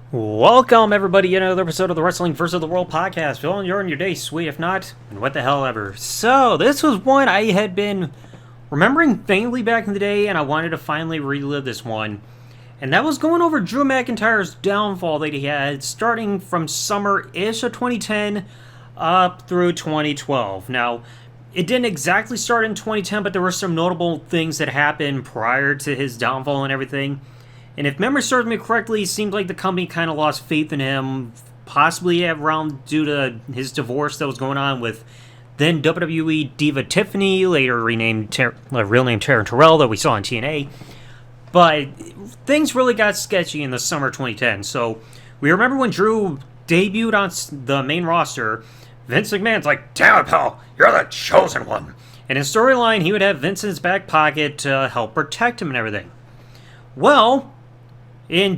Welcome, everybody, to another episode of the Wrestling vs. the World podcast. Feeling you're in your day, sweet. If not, what the hell ever. So, this was one I had been remembering faintly back in the day, and I wanted to finally relive this one. And that was going over Drew McIntyre's downfall that he had starting from summer-ish of 2010 up through 2012. Now, it didn't exactly start in 2010, but there were some notable things that happened prior to his downfall and everything. And if memory serves me correctly, it seemed like the company kind of lost faith in him, possibly around due to his divorce that was going on with then WWE diva Tiffany, later renamed real name Taryn Terrell, that we saw in TNA. But things really got sketchy in the summer 2010. So we remember when Drew debuted on the main roster, Vince McMahon's like, "Damn it, pal, you're the chosen one." And in storyline, he would have Vince in his back pocket to help protect him and everything. Well, in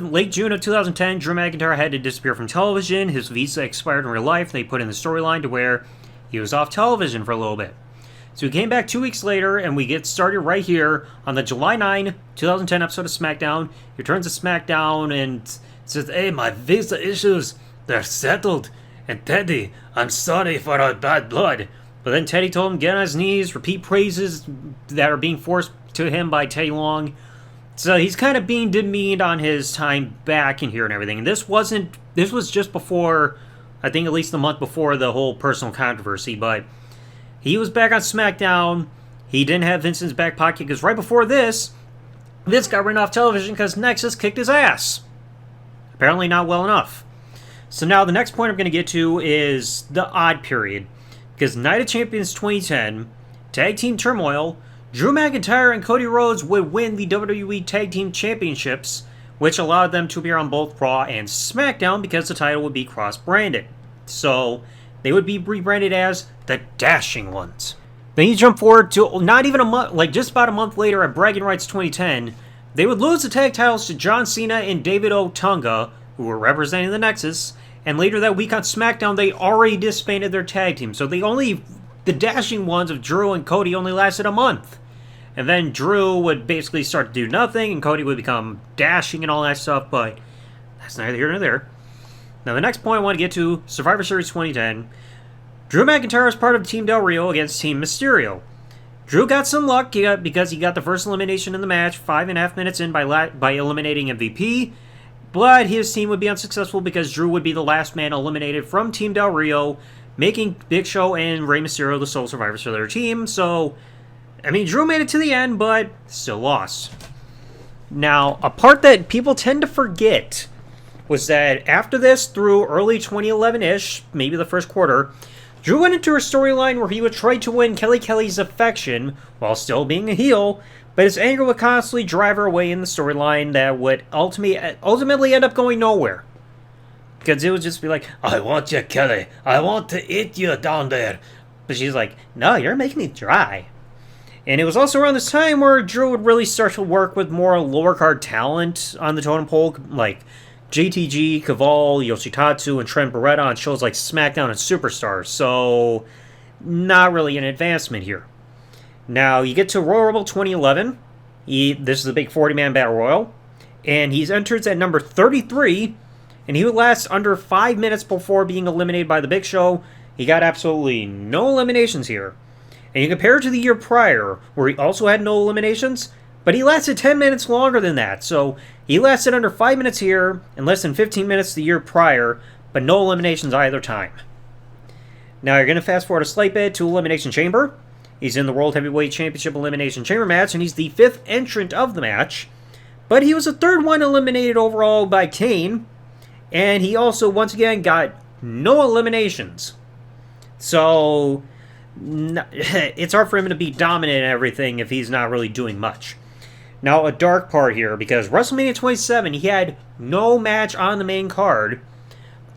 late June of 2010, Drew McIntyre had to disappear from television. His visa expired in real life. They put in the storyline to where he was off television for a little bit. So he came back 2 weeks later, and we get started right here on the July 9, 2010 episode of SmackDown. He returns to SmackDown and says, "Hey, my visa issues, they're settled. And Teddy, I'm sorry for our bad blood." But then Teddy told him, get on his knees, repeat praises that are being forced to him by Teddy Long. So he's kind of being demeaned on his time back in here and everything. And this was just before, I think at least a month before the whole personal controversy. But he was back on SmackDown. He didn't have Vincent's back pocket because right before this, Vince got written off television because Nexus kicked his ass. Apparently not well enough. So now the next point I'm going to get to is the odd period. Because Night of Champions 2010, Tag Team Turmoil, Drew McIntyre and Cody Rhodes would win the WWE Tag Team Championships, which allowed them to appear on both Raw and SmackDown because the title would be cross-branded. So, they would be rebranded as the Dashing Ones. Then you jump forward to not even a month, like just about a month later at Bragging Rights 2010, they would lose the tag titles to John Cena and David Otunga, who were representing the Nexus, and later that week on SmackDown, they already disbanded their tag team. So the Dashing Ones of Drew and Cody only lasted a month. And then Drew would basically start to do nothing, and Cody would become dashing and all that stuff, but that's neither here nor there. Now, the next point I want to get to, Survivor Series 2010. Drew McIntyre is part of Team Del Rio against Team Mysterio. Drew got some luck because he got the first elimination in the match 5.5 minutes in by eliminating MVP, but his team would be unsuccessful because Drew would be the last man eliminated from Team Del Rio, making Big Show and Rey Mysterio the sole survivors for their team. So, I mean, Drew made it to the end, but still lost. Now, a part that people tend to forget was that after this, through early 2011-ish, maybe the first quarter, Drew went into a storyline where he would try to win Kelly's affection while still being a heel, but his anger would constantly drive her away in the storyline that would ultimately end up going nowhere. Because it would just be like, "I want you, Kelly. I want to eat you down there." But she's like, "No, you're making me dry." And it was also around this time where Drew would really start to work with more lower card talent on the totem pole, like JTG, Kaval, Yoshitatsu, and Trent Beretta on shows like SmackDown and Superstars. So, not really an advancement here. Now, you get to Royal Rumble 2011. This is a big 40-man battle royal. And he enters at number 33. And he would last under 5 minutes before being eliminated by the Big Show. He got absolutely no eliminations here. And you compare it to the year prior, where he also had no eliminations, but he lasted 10 minutes longer than that. So he lasted under 5 minutes here, and less than 15 minutes the year prior, but no eliminations either time. Now you're going to fast forward a slight bit to Elimination Chamber. He's in the World Heavyweight Championship Elimination Chamber match, and he's the 5th entrant of the match. But he was the 3rd one eliminated overall by Kane, and he also, once again, got no eliminations. So it's hard for him to be dominant and everything if he's not really doing much. Now, a dark part here, because WrestleMania 27, he had no match on the main card,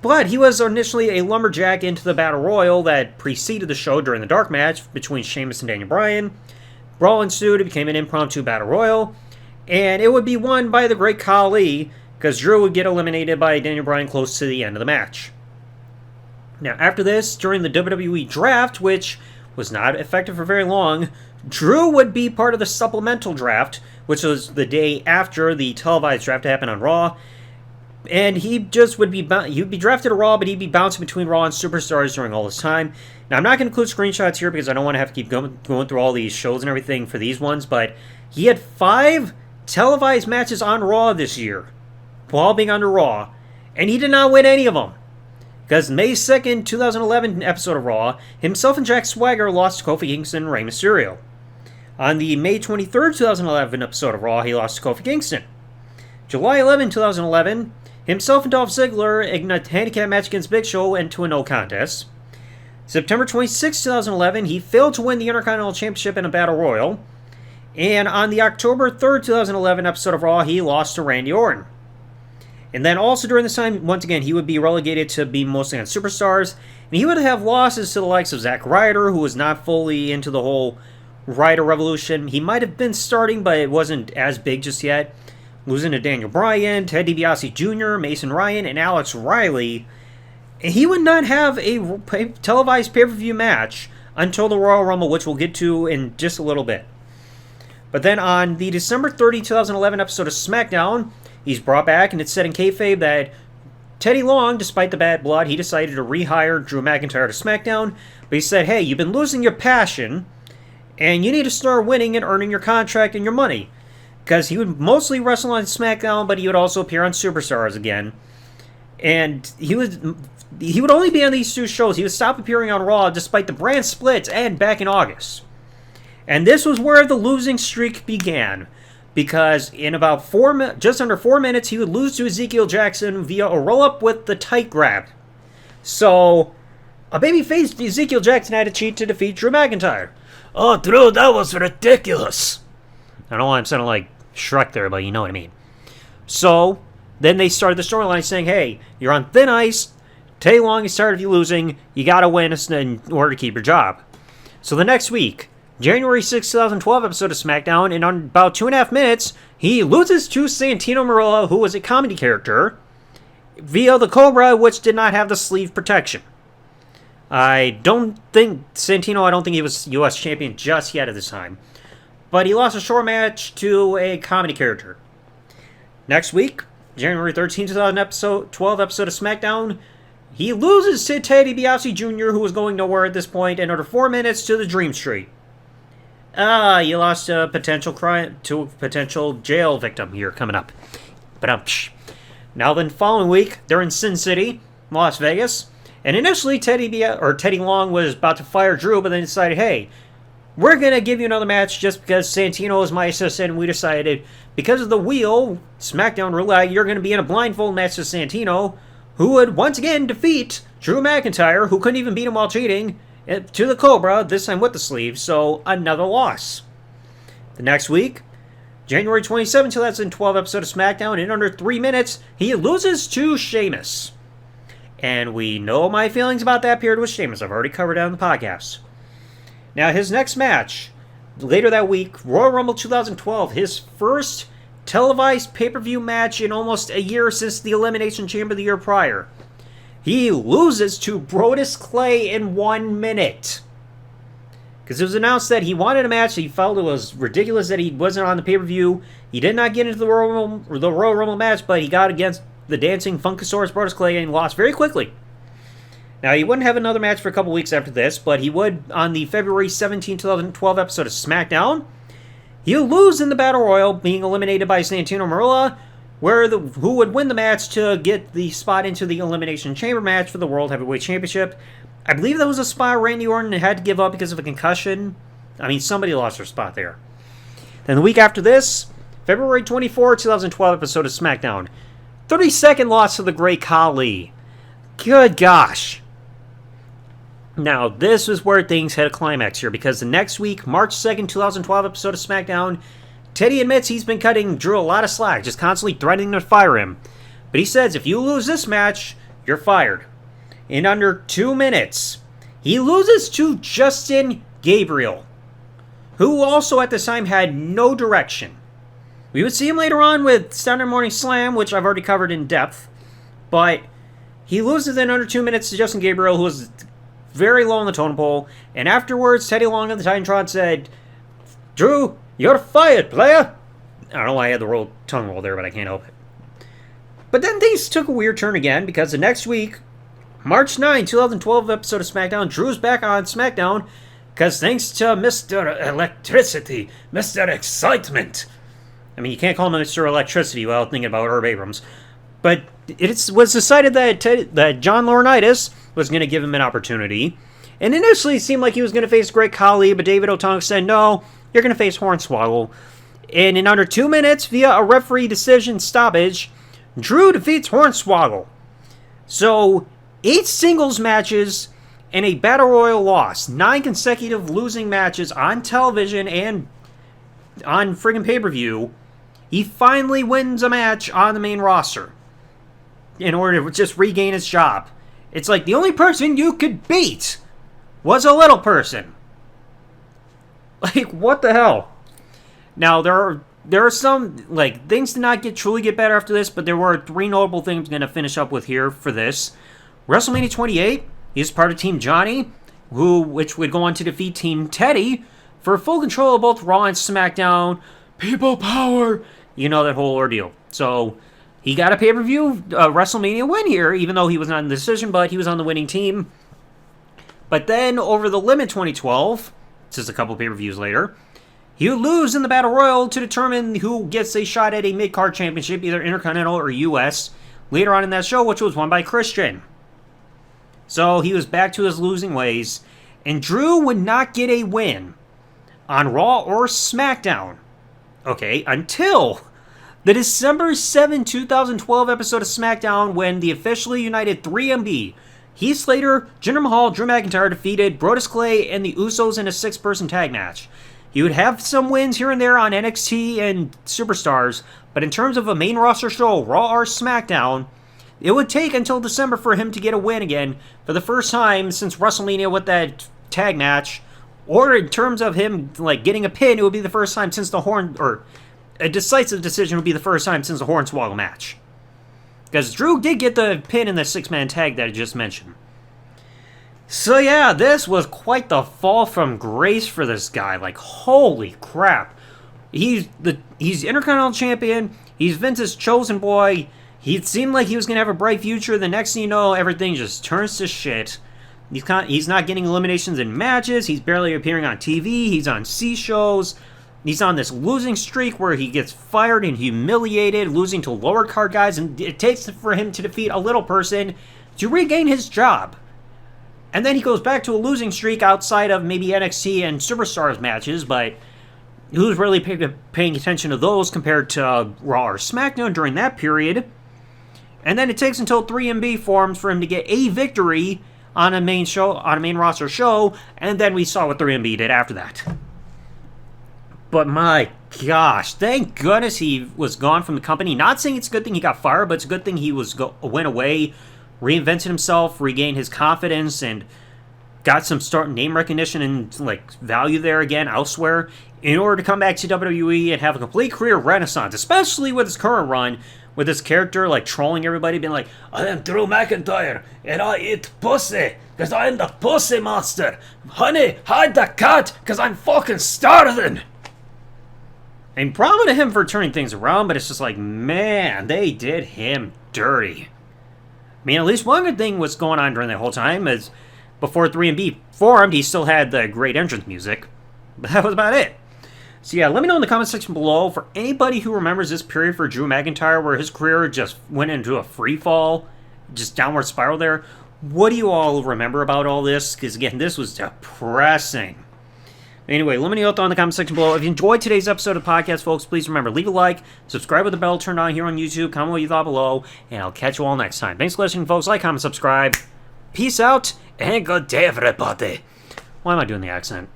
but he was initially a lumberjack into the Battle Royal that preceded the show during the dark match between Sheamus and Daniel Bryan. Brawl ensued, it became an impromptu Battle Royal, and it would be won by the Great Khali, because Drew would get eliminated by Daniel Bryan close to the end of the match. Now, after this, during the WWE Draft, which was not effective for very long, Drew would be part of the supplemental draft, which was the day after the televised draft happened on Raw. And he just would be he'd be drafted to Raw, but he'd be bouncing between Raw and Superstars during all this time. Now, I'm not going to include screenshots here because I don't want to have to keep going through all these shows and everything for these ones, but he had 5 televised matches on Raw this year while being under Raw, and he did not win any of them. Because May 2nd, 2011 episode of Raw, himself and Jack Swagger lost to Kofi Kingston and Rey Mysterio. On the May 23rd, 2011 episode of Raw, he lost to Kofi Kingston. July 11, 2011, himself and Dolph Ziggler in a handicap match against Big Show went to a no contest. September 26, 2011, he failed to win the Intercontinental Championship in a Battle Royal. And on the October 3rd, 2011 episode of Raw, he lost to Randy Orton. And then also during this time, once again, he would be relegated to be mostly on Superstars. And he would have losses to the likes of Zack Ryder, who was not fully into the whole Ryder revolution. He might have been starting, but it wasn't as big just yet. Losing to Daniel Bryan, Ted DiBiase Jr., Mason Ryan, and Alex Riley. And he would not have a televised pay-per-view match until the Royal Rumble, which we'll get to in just a little bit. But then on the December 30, 2011 episode of SmackDown, he's brought back, and it's said in kayfabe that Teddy Long, despite the bad blood, he decided to rehire Drew McIntyre to SmackDown. But he said, hey, you've been losing your passion, and you need to start winning and earning your contract and your money. Because he would mostly wrestle on SmackDown, but he would also appear on Superstars again. And he would only be on these 2 shows. He would stop appearing on Raw despite the brand splits and back in August. And this was where the losing streak began. Because in about just under 4 minutes, he would lose to Ezekiel Jackson via a roll-up with the tight grab. So, a babyface Ezekiel Jackson had to cheat to defeat Drew McIntyre. Oh, Drew, that was ridiculous. I don't know why I'm sounding like Shrek there, but you know what I mean. So, then they started the storyline saying, hey, you're on thin ice. Teddy Long is tired of you losing. You gotta win in order to keep your job. So the next week, January 6, 2012 episode of SmackDown, in about 2.5 minutes, he loses to Santino Marella, who was a comedy character, via the Cobra, which did not have the sleeve protection. I don't think he was U.S. champion just yet at this time. But he lost a short match to a comedy character. Next week, January 13, 2012 episode of SmackDown, he loses to Ted DiBiase Jr., who was going nowhere at this point, in under 4 minutes to the Dream Street. You lost a potential jail victim here coming up. But now then, following week, they're in Sin City, Las Vegas, and initially Teddy Long was about to fire Drew, but then decided, hey, we're going to give you another match just because Santino is my assistant, and we decided, because of the wheel, SmackDown Roulette, you're going to be in a blindfold match with Santino, who would once again defeat Drew McIntyre, who couldn't even beat him while cheating, to the Cobra, this time with the sleeve, so another loss. The next week, January 27, 2012 episode of SmackDown, in under 3 minutes, he loses to Sheamus. And we know my feelings about that period with Sheamus. I've already covered it on the podcast. Now, his next match, later that week, Royal Rumble 2012, his first televised pay-per-view match in almost a year since the Elimination Chamber the year prior. He loses to Brodus Clay in 1 minute. Because it was announced that he wanted a match. He felt it was ridiculous that he wasn't on the pay-per-view. He did not get into the Royal Rumble match, but he got against the dancing Funkasaurus Brodus Clay and lost very quickly. Now, he wouldn't have another match for a couple weeks after this, but he would on the February 17, 2012 episode of SmackDown. He'll lose in the Battle Royal, being eliminated by Santino Marella, who would win the match to get the spot into the Elimination Chamber match for the World Heavyweight Championship. I believe that was a spot Randy Orton had to give up because of a concussion. I mean, somebody lost their spot there. Then the week after this, February 24, 2012 episode of SmackDown. 32nd loss to the Great Khali. Good gosh. Now, this is where things hit a climax here, because the next week, March 2nd, 2012 episode of SmackDown, Teddy admits he's been cutting Drew a lot of slack, just constantly threatening to fire him. But he says, if you lose this match, you're fired. In under 2 minutes, he loses to Justin Gabriel, who also at this time had no direction. We would see him later on with Saturday Morning Slam, which I've already covered in depth, but he loses in under 2 minutes to Justin Gabriel, who was very low on the totem pole, and afterwards, Teddy Long of the Titantron said, Drew, you're fired, player! I don't know why I had the tongue roll there, but I can't help it. But then things took a weird turn again, because the next week, March 9, 2012 episode of SmackDown, Drew's back on SmackDown, because thanks to Mr. Electricity, Mr. Excitement. I mean, you can't call him Mr. Electricity without thinking about Herb Abrams. But it was decided that John Laurinaitis was going to give him an opportunity. And initially it seemed like he was going to face Great Khali, but David Otunga said, no, you're going to face Hornswoggle. And in under 2 minutes, via a referee decision stoppage, Drew defeats Hornswoggle. So, 8 singles matches and a Battle Royal loss. 9 consecutive losing matches on television and on friggin' pay-per-view. He finally wins a match on the main roster in order to just regain his job. It's like the only person you could beat was a little person. Like, what the hell? Now, there are some, like, things did not truly get better after this, but there were 3 notable things I'm going to finish up with here for this. WrestleMania 28, he's part of Team Johnny, which would go on to defeat Team Teddy for full control of both Raw and SmackDown. People power! You know, that whole ordeal. So, he got a pay-per-view WrestleMania win here, even though he was not in the decision, but he was on the winning team. But then, over the Limit 2012, this is a couple pay-per-views later, he would lose in the Battle Royal to determine who gets a shot at a mid-card championship, either Intercontinental or US, later on in that show, which was won by Christian. So he was back to his losing ways, and Drew would not get a win on Raw or SmackDown, okay, until the December 7, 2012 episode of SmackDown, when the officially united 3MB, Heath Slater, Jinder Mahal, Drew McIntyre defeated Brodus Clay and the Usos in a 6-person tag match. He would have some wins here and there on NXT and Superstars, but in terms of a main roster show, Raw or SmackDown, it would take until December for him to get a win again for the first time since WrestleMania with that tag match. Or in terms of him, like, getting a pin, it would be the first time since a decisive decision would be the first time since the Hornswoggle match. Because Drew did get the pin in the 6-man tag that I just mentioned. So yeah, this was quite the fall from grace for this guy. Like, holy crap. He's Intercontinental Champion. He's Vince's chosen boy. He seemed like he was going to have a bright future. The next thing you know, everything just turns to shit. He's not getting eliminations in matches. He's barely appearing on TV. He's on C-shows. He's on this losing streak where he gets fired and humiliated, losing to lower card guys. And it takes for him to defeat a little person to regain his job. And then he goes back to a losing streak outside of maybe NXT and Superstars matches, but who's really paying attention to those compared to Raw or SmackDown during that period? And then it takes until 3MB forms for him to get a victory on a main roster show, and then we saw what 3MB did after that. But my gosh, thank goodness he was gone from the company. Not saying it's a good thing he got fired, but it's a good thing he went away, reinvented himself, regained his confidence, and got some name recognition and like value there again elsewhere in order to come back to WWE and have a complete career renaissance, especially with his current run, with his character like trolling everybody, being like, I am Drew McIntyre, and I eat pussy, because I am the pussy monster. Honey, hide the cat, because I'm fucking starving. I'm proud of him for turning things around, but it's just like, man, they did him dirty. I mean, at least one good thing was going on during that whole time is before 3MB formed, he still had the great entrance music. But that was about it. So yeah, let me know in the comment section below for anybody who remembers this period for Drew McIntyre where his career just went into a free fall, just downward spiral there. What do you all remember about all this? Because again, this was depressing. Anyway, let me know down in the comment section below. If you enjoyed today's episode of the podcast, folks, please remember, leave a like, subscribe with the bell turned on here on YouTube, comment what you thought below, and I'll catch you all next time. Thanks for listening, folks. Like, comment, subscribe. Peace out, and good day, everybody. Why am I doing the accent?